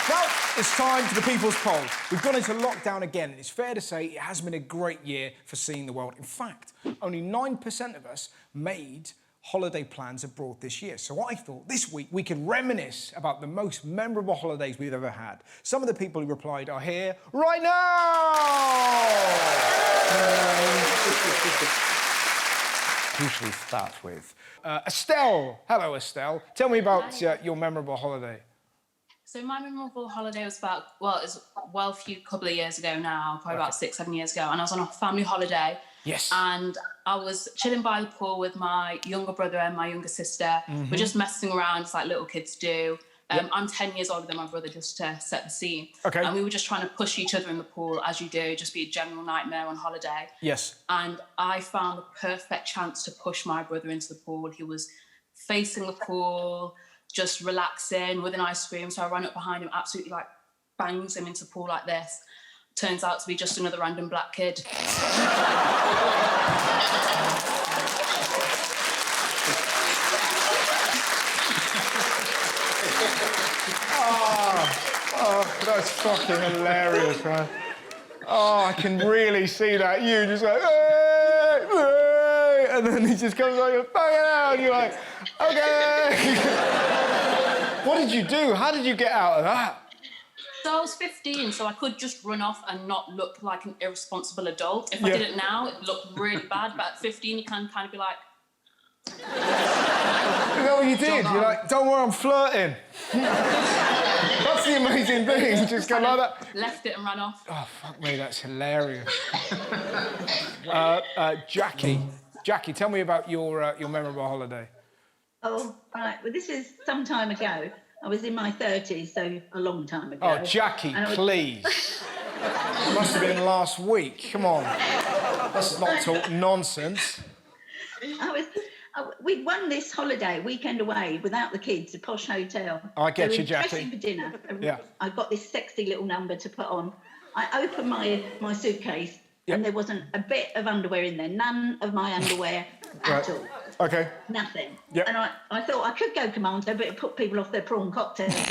Now, it's time for the People's Poll. We've gone into lockdown again, and it's fair to say it has been a great year for seeing the world. In fact, only 9% of us made holiday plans abroad this year. So I thought this week we could reminisce about the most memorable holidays we've ever had. Some of the people who replied are here right now! Who should we start with? Estelle. Hello, Estelle. Tell me about your memorable holiday. So my memorable holiday was about, it was a few couple of years ago now, probably about 6-7 years ago, and I was on a family holiday. Yes. And I was chilling by the pool with my younger brother and my younger sister. We're just messing around, just like little kids do. I'm 10 years older than my brother, just to set the scene. Okay. And we were just trying to push each other in the pool, as you do, just be a general nightmare on holiday. Yes. And I found the perfect chance to push my brother into the pool. He was facing the pool, just relaxing with an ice cream. So I ran up behind him, absolutely like bangs him into the pool like this. Turns out to be just another random black kid. Oh, that's fucking hilarious, man. Oh, I can really see that. You just like, hey, hey, and then he just comes like, fuck it out, and you're like, okay. What did you do? How did you get out of that? So I was 15, so I could just run off and not look like an irresponsible adult. If I did it now, it looked really bad, but at 15, you can kind of be like... You know what you did? You're like, don't worry, I'm flirting. That's the amazing thing, just go like that. Left it and ran off. Oh, fuck me, that's hilarious. Jackie. Jackie, tell me about your memorable holiday. Oh, right. Well, this is some time ago. I was in my 30s, so a long time ago. Oh, Jackie, please. It must have been last week. Come on. Let's not talk nonsense. We'd won this holiday, weekend away, without the kids, a posh hotel. I get so you, Jackie. Dressing for dinner. Yeah. I got this sexy little number to put on. I opened my suitcase, and there wasn't a bit of underwear in there. None of my underwear at all. Okay. Nothing. Yep. And I thought I could go commando, but it put people off their prawn cocktails. So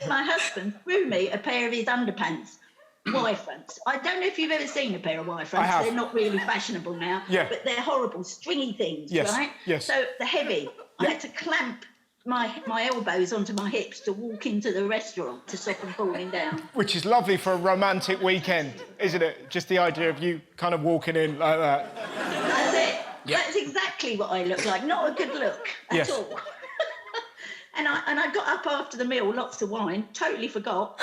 my husband threw me a pair of his underpants, Y-fronts. I don't know if you've ever seen a pair of Y-fronts. They're not really fashionable now, but they're horrible, stringy things, right? Yes. So they're heavy. I had to clamp my elbows onto my hips to walk into the restaurant to stop them falling down. Which is lovely for a romantic weekend, isn't it? Just the idea of you kind of walking in like that. That's it. Yep. That's exactly what I look like. Not a good look at all. And I got up after the meal, lots of wine, totally forgot.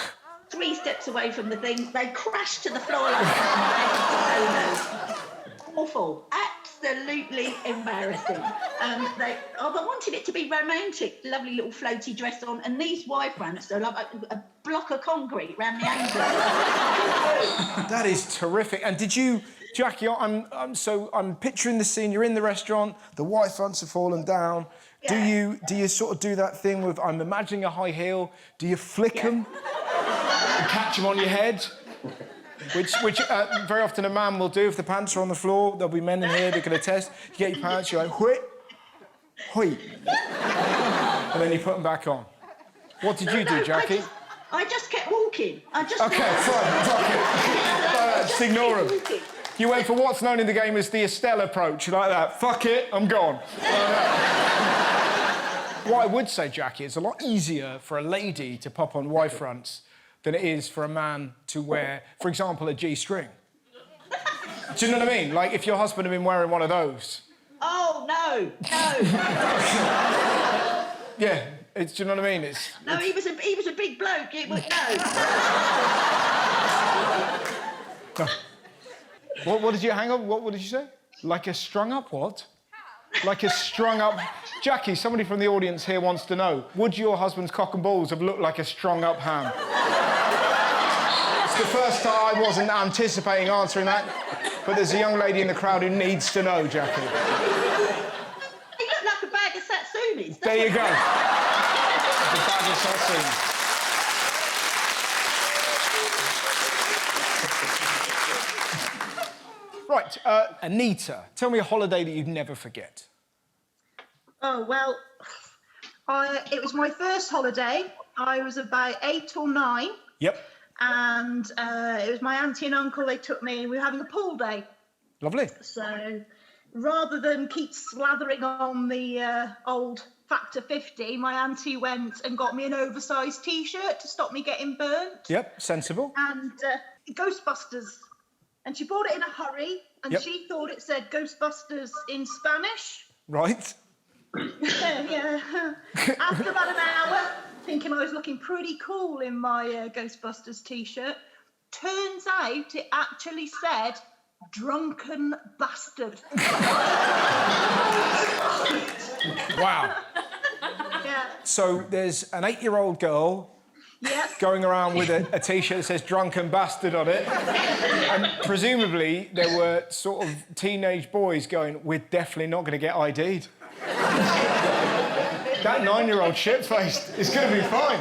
3 steps away from the thing, they crashed to the floor like that. Awful. Absolutely embarrassing. I wanted it to be romantic, lovely little floaty dress on, and these Y-fronts are like a block of concrete round the ankle. That is terrific. And did you, Jackie? I'm picturing the scene. You're in the restaurant. The Y-fronts have fallen down. Yeah. Do you sort of do that thing with? I'm imagining a high heel. Do you flick them and catch them on your head? Which very often a man will do if the pants are on the floor. There'll be men in here that can attest. You get your pants, you're like, hui, hui. And then you put them back on. What did you do, Jackie? I just kept walking. Okay, fine, just ignore them. You went for what's known in the game as the Estelle approach, like that. Fuck it, I'm gone. What I would say, Jackie, it's a lot easier for a lady to pop on Y-fronts than it is for a man to wear, for example, a G-string. Do you know what I mean? Like, if your husband had been wearing one of those. Oh, no. Yeah, do you know what I mean? He was a big bloke, it was no. What did you, hang on, what did you say? Like a strung up what? Like a strung up... Jackie, somebody from the audience here wants to know, would your husband's cock and balls have looked like a strung up ham? It's the first time I wasn't anticipating answering that, but there's a young lady in the crowd who needs to know, Jackie. He looked like a bag of satsumis. There you go. A bag of satsumis. Right, Anita, tell me a holiday that you'd never forget. Oh, well, It was my first holiday. I was about 8 or 9. Yep. And it was my auntie and uncle. They took me. We were having a pool day. Lovely. So rather than keep slathering on the old Factor 50, my auntie went and got me an oversized T-shirt to stop me getting burnt. Yep, sensible. And Ghostbusters. And she bought it in a hurry, and she thought it said Ghostbusters in Spanish. Right. Yeah. After about an hour, thinking I was looking pretty cool in my Ghostbusters T-shirt, turns out it actually said drunken bastard. Wow. Yeah. So there's an 8-year-old girl going around with a T-shirt that says drunken bastard on it. And presumably there were sort of teenage boys going, we're definitely not going to get ID'd. That 9-year-old shit-faced is going to be fine.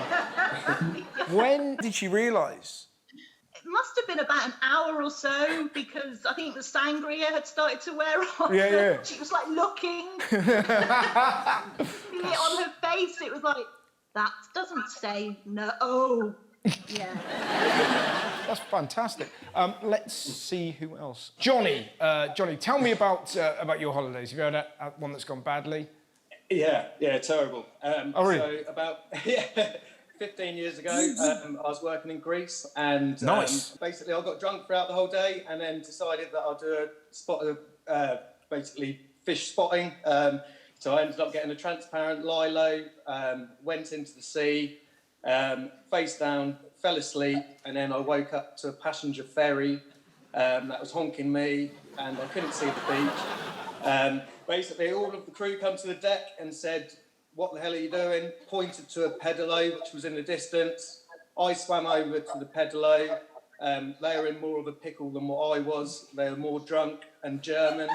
When did she realise? It must have been about an hour or so, because I think the sangria had started to wear off. Yeah. She was like looking. It on her face, it was like, that doesn't say no. Yeah. That's fantastic. Let's see who else. Johnny, tell me about your holidays. Have you had one that's gone badly? Yeah, terrible. Oh, really? So about 15 years ago, I was working in Greece, and basically I got drunk throughout the whole day, and then decided that I'll do a spot of basically fish spotting. So I ended up getting a transparent lilo, went into the sea, face down, fell asleep, and then I woke up to a passenger ferry that was honking me, and I couldn't see the beach. Basically, all of the crew come to the deck and said, "What the hell are you doing?" Pointed to a pedalo, which was in the distance. I swam over to the pedalo. They were in more of a pickle than what I was. They were more drunk and German.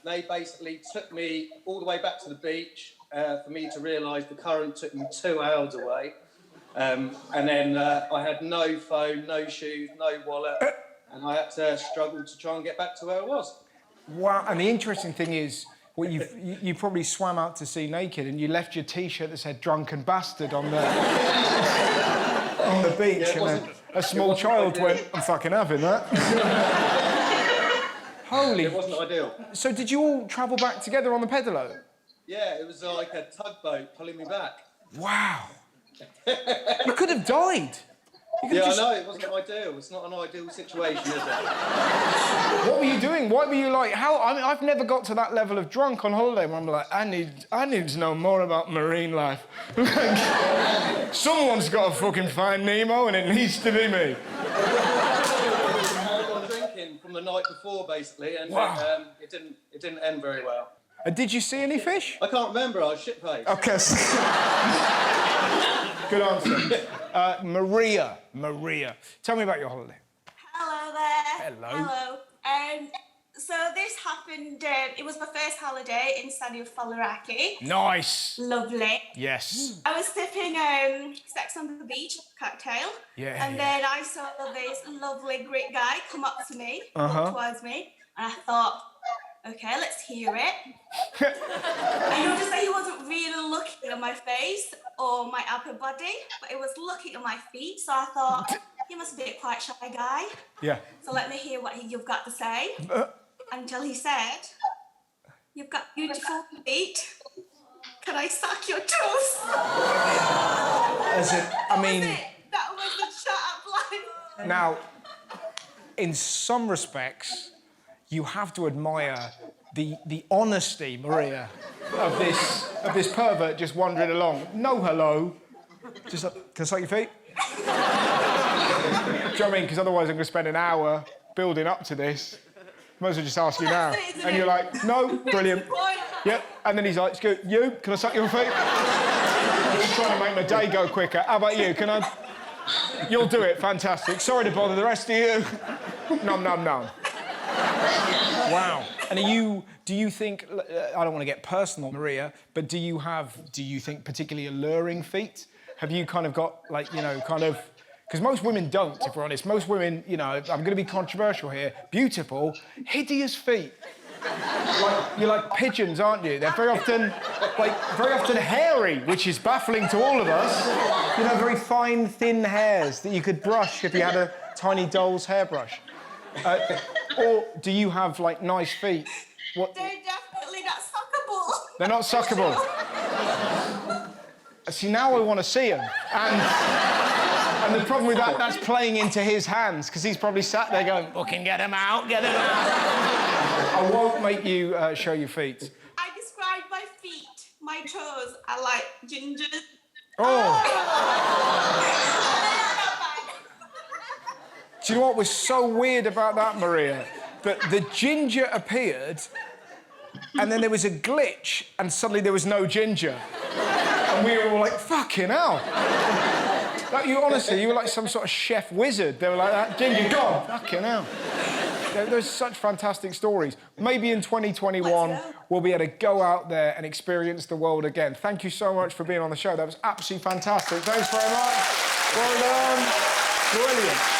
They basically took me all the way back to the beach for me to realise the current took me 2 hours away. And then I had no phone, no shoes, no wallet. And I had to struggle to try and get back to where I was. Wow, and the interesting thing is, well, you probably swam out to sea naked and you left your T-shirt that said drunken bastard on the, on the beach, and a small child went, I'm fucking having that. Holy... It wasn't ideal. So did you all travel back together on the pedalo? Yeah, it was like a tugboat pulling me back. Wow. You could have died. Yeah, I know, it wasn't ideal. It's not an ideal situation, is it? What were you doing? Why were you like, how? I mean, I've never got to that level of drunk on holiday where I'm like, I need to know more about marine life. Like, someone's got to fucking find Nemo, and it needs to be me. I got drinking from the night before, basically, and it didn't end very well. Did you see any fish? I can't remember. I was shit-faced. Okay. Good answer. Maria, tell me about your holiday. Hello there. Hello. Hello. So this happened, it was my first holiday in Stadium Faliraki. Nice. Lovely. Yes. I was sipping Sex on the Beach cocktail. Yeah. And then I saw this lovely Greek guy come up to me, walk towards me, and I thought, okay, let's hear it. I noticed that he wasn't really looking at my face or my upper body, but he was looking at my feet, so I thought, he must be a quite shy guy. Yeah. So let me hear what you've got to say. Until he said, you've got beautiful feet. Can I suck your toes? That was the shut-up line. Now, in some respects, you have to admire the honesty, Maria, of this pervert just wandering along. No hello. Just like, can I suck your feet? Do you know what I mean? Because otherwise I'm going to spend an hour building up to this. Might as well just ask you now. And you're like, no, brilliant. Yep. And then he's like, excuse you, can I suck your feet? I'm just trying to make my day go quicker. How about you? Can I? You'll do it. Fantastic. Sorry to bother the rest of you. Nom, nom, nom. Wow. And do you think, I don't want to get personal, Maria, but do you think particularly alluring feet? Have you kind of got, like, you know, kind of... Because most women don't, if we're honest. Most women, you know, I'm going to be controversial here, beautiful, hideous feet. You're like pigeons, aren't you? They're very often hairy, which is baffling to all of us. You know, very fine, thin hairs that you could brush if you had a tiny doll's hairbrush. Or do you have, like, nice feet? What? They're definitely not suckable. They're not suckable. See, now I want to see them. And the problem with that, that's playing into his hands, because he's probably sat there going, fucking get him out, get him out. I won't make you show your feet. I described my feet, my toes are like gingers. Oh. Do you know what was so weird about that, Maria? That the ginger appeared, and then there was a glitch, and suddenly there was no ginger. And we were all like, fucking hell. Like, you honestly, you were like some sort of chef wizard. They were like, that ginger gone, fucking hell. There's such fantastic stories. Maybe in 2021, we'll be able to go out there and experience the world again. Thank you so much for being on the show. That was absolutely fantastic. Thanks very much. Well done. Brilliant.